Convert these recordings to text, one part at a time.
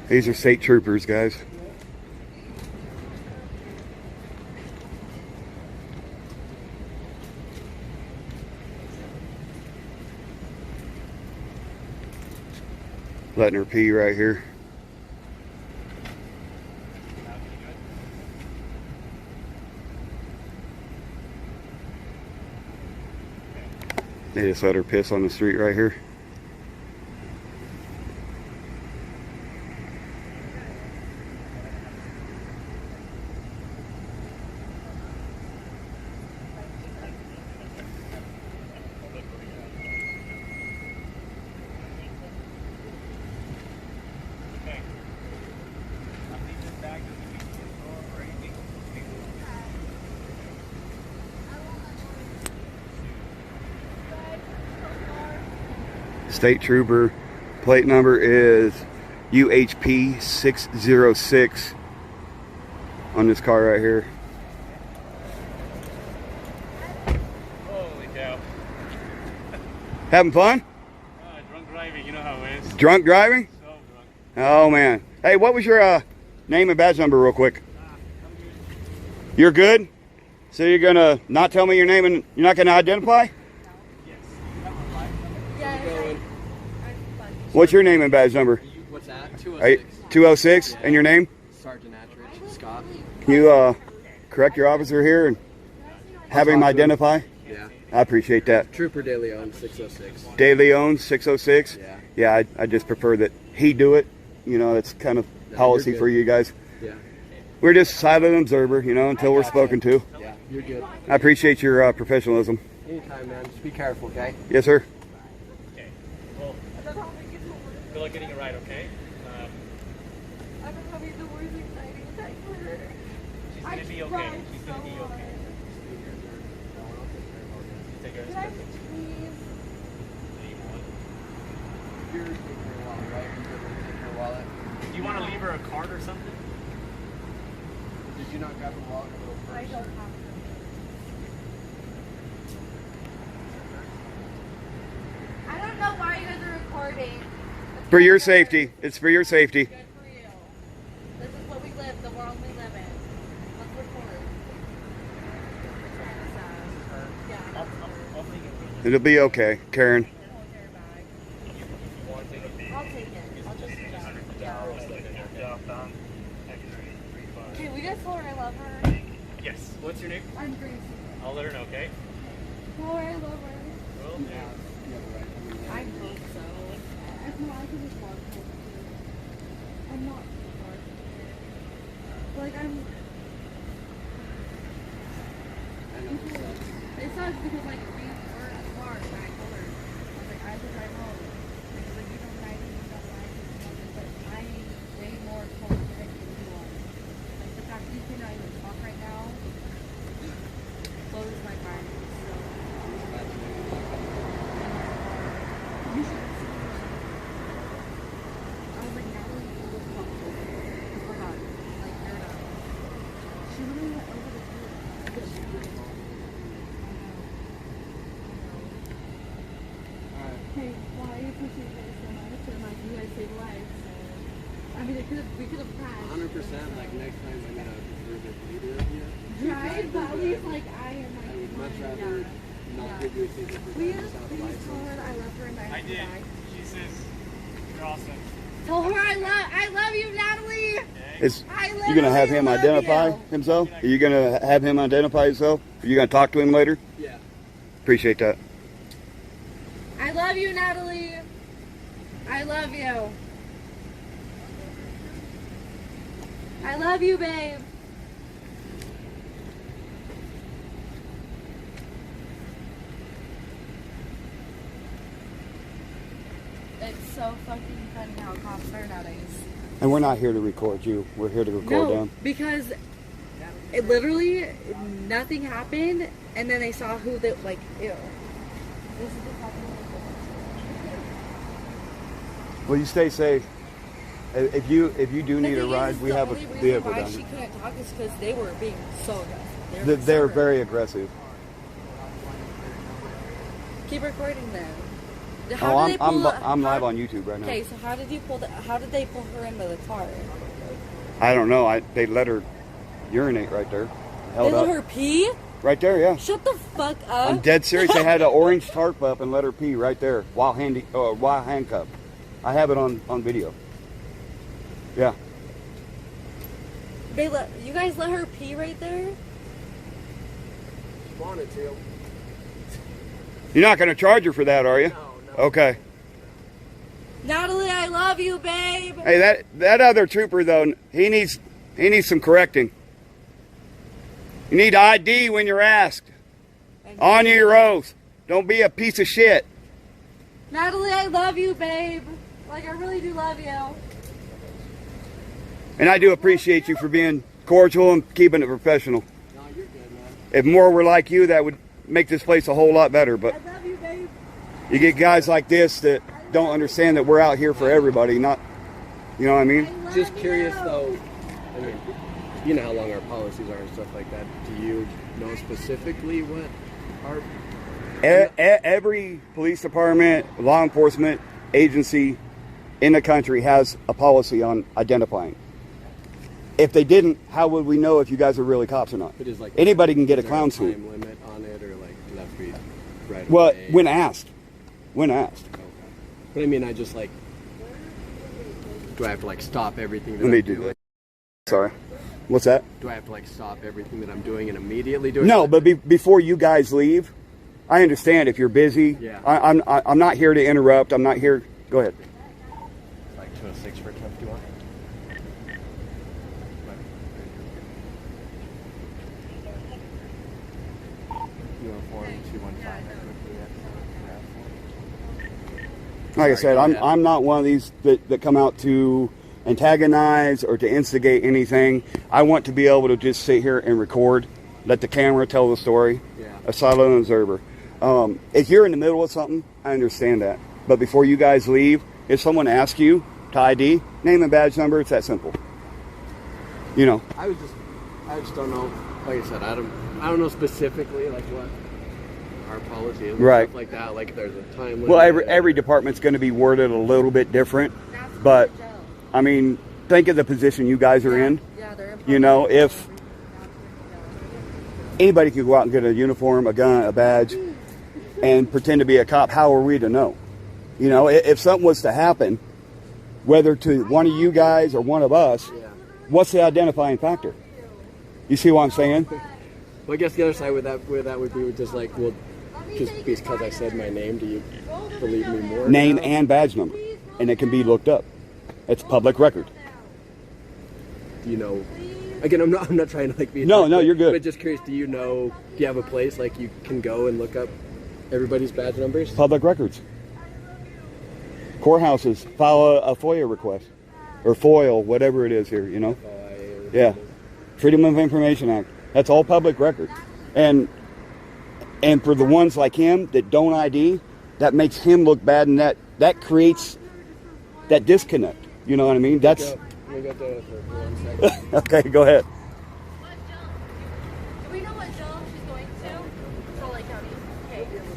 These are state troopers, guys. Letting her pee right here. They just let her piss on the street right here. State trooper, plate number is UHP 606 on this car right here. Holy cow. Having fun? Drunk driving, you know how it is. Drunk driving? So drunk. Oh man. Hey, what was your name and badge number real quick? I'm good. You're good? So you're gonna not tell me your name and you're not gonna identify? Yes. What's your name and badge number? What's that? 206. 206 and your name? Sergeant Attridge, Scott. Can you correct your officer here and have him identify? Yeah. I appreciate that. Trooper De Leon, 606. De Leon 606? Yeah. Yeah, I just prefer that he do it. You know, it's kind of policy for you guys. Yeah. We're just a silent observer, you know, until we're spoken to. Yeah, you're good. I appreciate your professionalism. Anytime, man. Just be careful, okay? Yes, sir. Okay. Well, good luck getting it right, okay? I'm having the worst exciting attack ever. She's gonna be okay. She's gonna be okay. Take her Can I please? You're taking her wallet, right? You're going to take her wallet. Do you want to leave her a card or something? Did you not grab her wallet or little I purse? don't have to. I don't know why you guys are recording. For your safety. It's for your safety. Good for you. This is what we live, the world we live in. Let's record. Yeah. I'll take it. It'll be okay, Karen. I'll take it. I'll just Okay, we just told her I love her. Yes. What's your name? I'm Gracie. I'll let her know, okay? Tell her I love her. Will do. I hope so. If not, I can just walk home. I'm not smart. Like, I'm... I know it sucks. It sucks because, like, we were at the bar and I told her, I was like, I have to drive home. And she's like, you don't drive, you don't drive, but I need way more cold than you are. Like, the fact that you cannot even talk right now blows my mind. So, you should see her. I was like, Natalie, you look comfortable. Because we're not. Like, you're not. She literally went over the food. Hey, well, I appreciate you so much, and like you guys save lives. I mean, we could have crashed. 100%. Like, next time I'm going to prefer that either of you. Right, but at least like I am like. I would much yeah. rather not give you a ticket for Please, driving without a please tell her license. that I love her and I did. She says you're awesome. Tell her I love you, Natalie. Is I love you gonna have him love identify you. himself? Are you gonna have him identify himself? Are you gonna talk to him later? Yeah. Appreciate that. I love you, Natalie. I love you. I love you, babe. It's so fucking funny how cops are nowadays. And we're not here to record you. We're here to record them. Because it literally nothing happened, and then they saw who they like. Ew. This is the fucking. Well, you stay safe. If you do need a ride, we have a vehicle why down she here. couldn't talk is because they were being so aggressive. They're very aggressive. Keep recording then. How did they pull I'm live on YouTube right now. Okay, so how did they pull her into the car? I don't know. They let her urinate right there. They let her pee? Right there, yeah. Shut the fuck up. I'm dead serious. They had an orange tarp up and let her pee right there while handcuffed. I have it on video. Yeah. You guys let her pee right there? Wanted to. You're not going to charge her for that, are you? No. Okay. Natalie, I love you, babe. Hey, that other trooper though, he needs some correcting. You need ID when you're asked. On your oath. Don't be a piece of shit. Natalie, I love you, babe. Like, I really do love you. And I do appreciate you for being cordial and keeping it professional. No, you're good, man. If more were like you, that would make this place a whole lot better. But I love you, babe. you get guys like this that don't understand that we're out here for everybody, not, you know what I mean? Just curious though, I mean, you know how long our policies are and stuff like that. Do you know specifically what our... Every police department, law enforcement agency in the country has a policy on identifying. If they didn't, how would we know if you guys are really cops or not? It is like anybody can get a clown suit. Time limit on it, or like left feet right Well, away? when asked. Okay. But I mean, I just like, do I have to like stop everything that Let me I'm do doing? that. Sorry. What's that? Do I have to like stop everything that I'm doing and immediately do it? No, but before you guys leave, I understand if you're busy. Yeah. I'm not here to interrupt. I'm not here. Go ahead. Like 206 for 1051. Uniform 215. Like I said, I'm not one of these that come out to antagonize or to instigate anything. I want to be able to just sit here and record, let the camera tell the story. Yeah. A silent observer. If you're in the middle of something, I understand that. But before you guys leave, if someone asks you to ID, name and badge number, it's that simple. You know. I just don't know. Like I said, I don't know specifically like what our policy is, and Right. stuff like that. Like if there's a time limit. Well, every department's going to be worded a little bit different, but I mean, think of the position you guys are in. Yeah, they're in You know, if anybody could go out and get a uniform, a gun, a badge, and pretend to be a cop, how are we to know? You know, if something was to happen, whether to one of you guys or one of us, what's the identifying factor? You see what I'm saying? Well, I guess the other side with that would be just like, well, just because I said my name, do you believe me more? Name now? and badge number, and it can be looked up. It's public record. Do you know? Again, I'm not trying to like be. No, you're good. But just curious, do you have a place like you can go and look up everybody's badge numbers? Public records. Courthouses file a FOIA request, or FOIL, whatever it is here. You know. Yeah. Freedom of Information Act. That's all public record. And for the ones like him that don't ID, that makes him look bad, and that creates that disconnect. You know what I mean? That's Let me go there for 1 second. okay. Go ahead. What jail? Do we know what jail she's going to? Salt Lake County. Okay. Is there any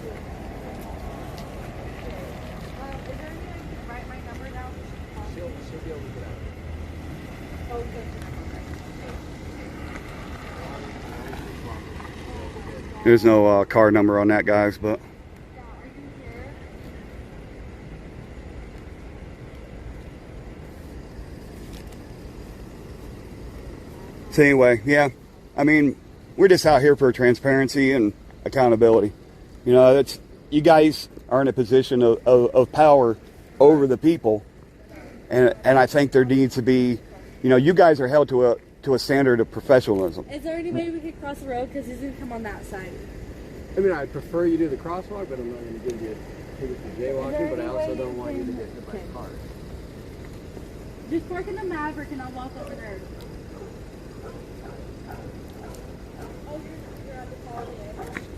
way you can write my number down? She'll be able to get out. Oh, good. There's no car number on that, guys, but. So anyway, yeah, I mean, we're just out here for transparency and accountability. You know, you guys are in a position of power over the people, and I think there needs to be, you know, you guys are held to a standard of professionalism. Is there any way we could cross the road? Because he's going to come on that side. I mean, I'd prefer you do the crosswalk, but I'm not going to give you a ticket for jaywalking. But I also don't want you to get hit by a car. Just park in the Maverick and I'll walk over there.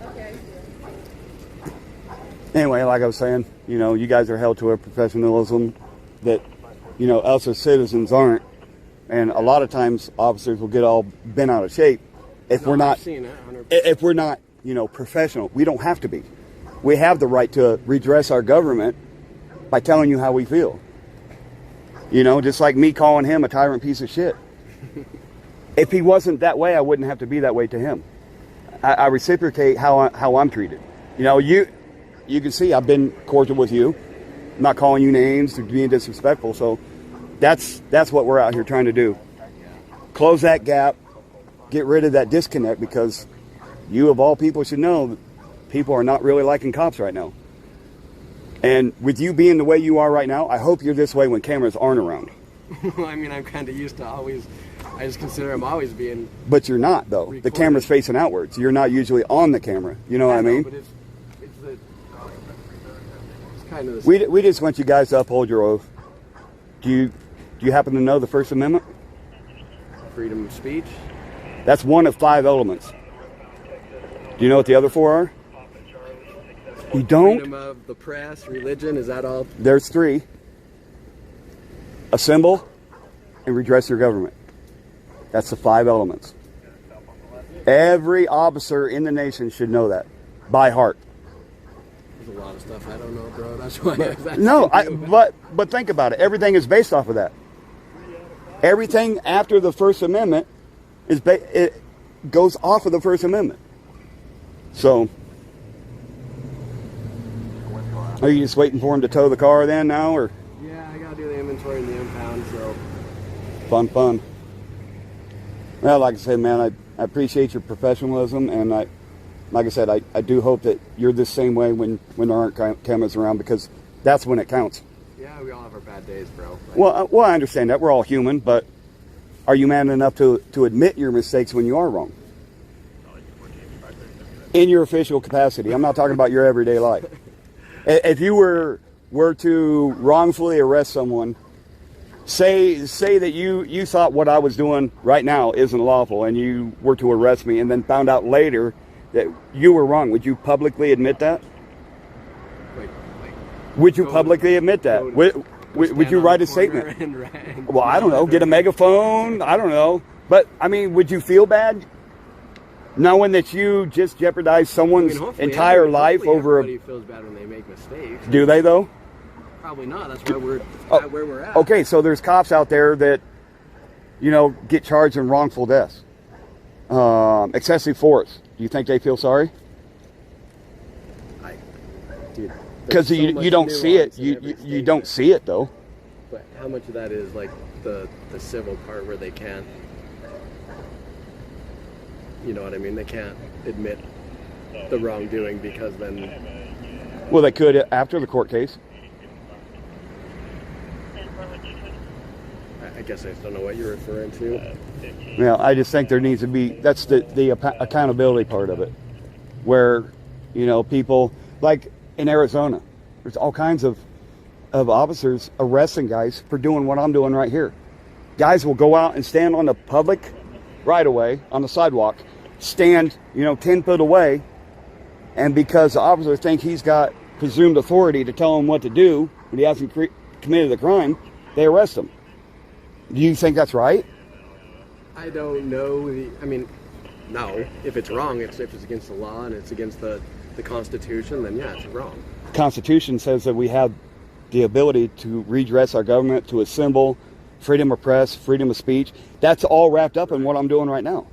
Okay. Anyway, like I was saying, you know, you guys are held to a professionalism that, you know, us as citizens aren't. And a lot of times officers will get all bent out of shape if we're not, I've seen it, 100%. if we're not, you know, professional. We don't have to be. we have the right to redress our government by telling you how we feel. You know, just like me calling him a tyrant piece of shit. If he wasn't that way, I wouldn't have to be that way to him. I reciprocate how I'm treated. You know, you can see I've been cordial with you. I'm not calling you names or being disrespectful. So that's what we're out here trying to do. Close that gap, get rid of that disconnect, because you of all people should know that people are not really liking cops right now. And with you being the way you are right now, I hope you're this way when cameras aren't around. I mean, I'm kind of used to always, I just consider I'm always being... But you're not, though. Recorded. The camera's facing outwards. You're not usually on the camera. You know what I mean? But it's kind of the We just want you guys to uphold your oath. Do you happen to know the First Amendment? freedom of speech. That's one of 5 elements. Do you know what the other 4 are? You don't? Freedom of the press, religion, is that all? There's 3. Assemble and redress your government. That's the 5 elements. Every officer in the nation should know that by heart. There's a lot of stuff I don't know, bro. That's why I was No, asking you. but think about it. Everything is based off of that. Everything after the First Amendment it goes off of the First Amendment. So, are you just waiting for him to tow the car then now, or? Yeah, I gotta do the inventory and the impound, so. Fun. Well, like I said, man, I appreciate your professionalism, and like I said, I do hope that you're the same way when there aren't cameras around, because that's when it counts. Yeah, we all have our bad days, bro. Well, I understand that. We're all human, but are you man enough to admit your mistakes when you are wrong? In your official capacity. I'm not talking about your everyday life. If you were to wrongfully arrest someone, say that you thought what I was doing right now isn't lawful, and you were to arrest me and then found out later that you were wrong, would you publicly admit that? Would you publicly admit that? Would you write a statement? Well, I don't know. Get a megaphone. I don't know. But, I mean, would you feel bad knowing that you just jeopardized someone's entire life over Everybody feels bad when they make mistakes. Do they, though? Probably not. That's why we're at where we're at. Okay, so there's cops out there that, get charged in wrongful deaths. Excessive force. Do you think they feel sorry? Because you don't see it. You don't see it, though. But how much of that is like the civil part where they can't, you know what I mean? They can't admit the wrongdoing because then... Well, they could after the court case. I guess I just don't know what you're referring to. Yeah, I just think there needs to be, that's the accountability part of it. Where, people, like in Arizona, there's all kinds of officers arresting guys for doing what I'm doing right here. Guys will go out and stand on the public right away, on the sidewalk, stand, 10 foot away, and because the officer think he's got presumed authority to tell him what to do when he hasn't committed the crime, they arrest him. Do you think that's right? I don't know. No. If it's wrong, if it's against the law and it's against the Constitution, then yeah, it's wrong. The Constitution says that we have the ability to redress our government, to assemble, freedom of press, freedom of speech. That's all wrapped up in what I'm doing right now.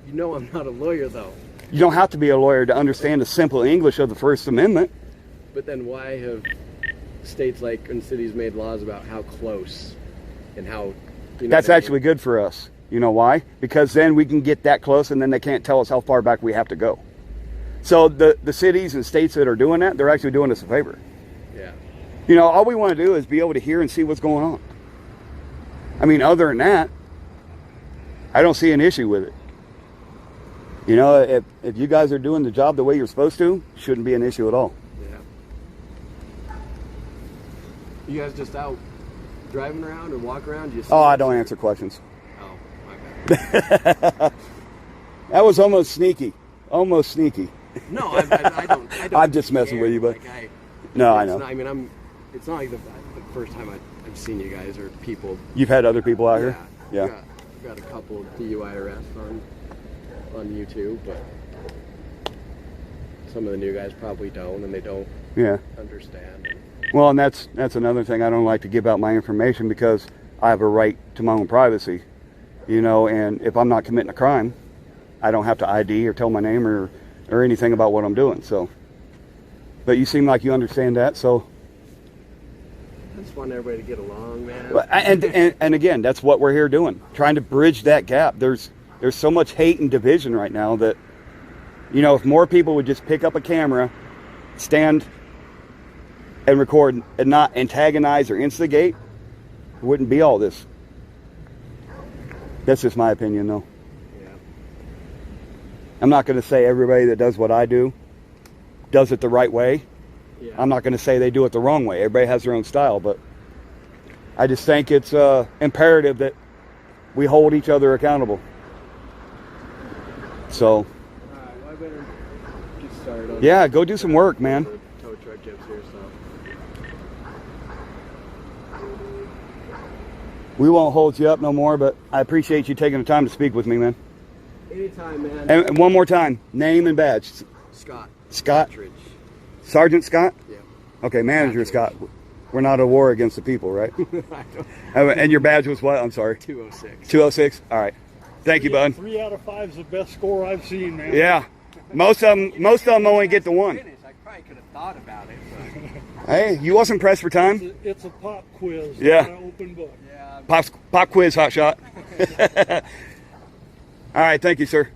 You know I'm not a lawyer, though. You don't have to be a lawyer to understand the simple English of the First Amendment. But then why have states and cities made laws about how close and how... That's actually good for us. You know why? Because then we can get that close, and then they can't tell us how far back we have to go. So the cities and states that are doing that, they're actually doing us a favor. Yeah. All we want to do is be able to hear and see what's going on. I mean, other than that, I don't see an issue with it. If you guys are doing the job the way you're supposed to, shouldn't be an issue at all. Yeah. You guys just out driving around and walk around? I don't answer questions. Oh, my bad. That was almost sneaky. Almost sneaky. No, I don't. I'm just messing with you, but no, I know. It's not like the first time I've seen you guys or people. You've had other people out here? Yeah. Got a couple DUI arrests on YouTube, but some of the new guys probably don't, and they don't Yeah. understand. Well, and that's another thing. I don't like to give out my information because I have a right to my own privacy, you know. And if I'm not committing a crime, I don't have to ID or tell my name or anything about what I'm doing. So, but you seem like you understand that. So, I just want everybody to get along, man. and again, that's what we're here doing, trying to bridge that gap. There's so much hate and division right now that, you know, if more people would just pick up a camera, stand and record and not antagonize or instigate, it wouldn't be all this. That's just my opinion, though. Yeah. I'm not going to say everybody that does what I do does it the right way. Yeah. I'm not going to say they do it the wrong way. Everybody has their own style, but I just think it's imperative that we hold each other accountable. So, All right, well, I better get started on yeah, go do some work, man. the tow truck gets here, so. We won't hold you up no more, but I appreciate you taking the time to speak with me, man. Anytime, man. And one more time, name and badge. Scott. Scott? Partridge. Sergeant Scott? Yeah. Okay, Manager Partridge. Scott. We're not at war against the people, right? I don't. And your badge was what? I'm sorry. 206. 206? All right. Thank you, bud. 3 out of 5 is the best score I've seen, man. Yeah. Most of them only get the one. I probably could have thought about it, but Hey, you wasn't pressed for time? It's a pop quiz. Yeah. Not an open book. yeah. Pop quiz, hot shot. All right, thank you, sir.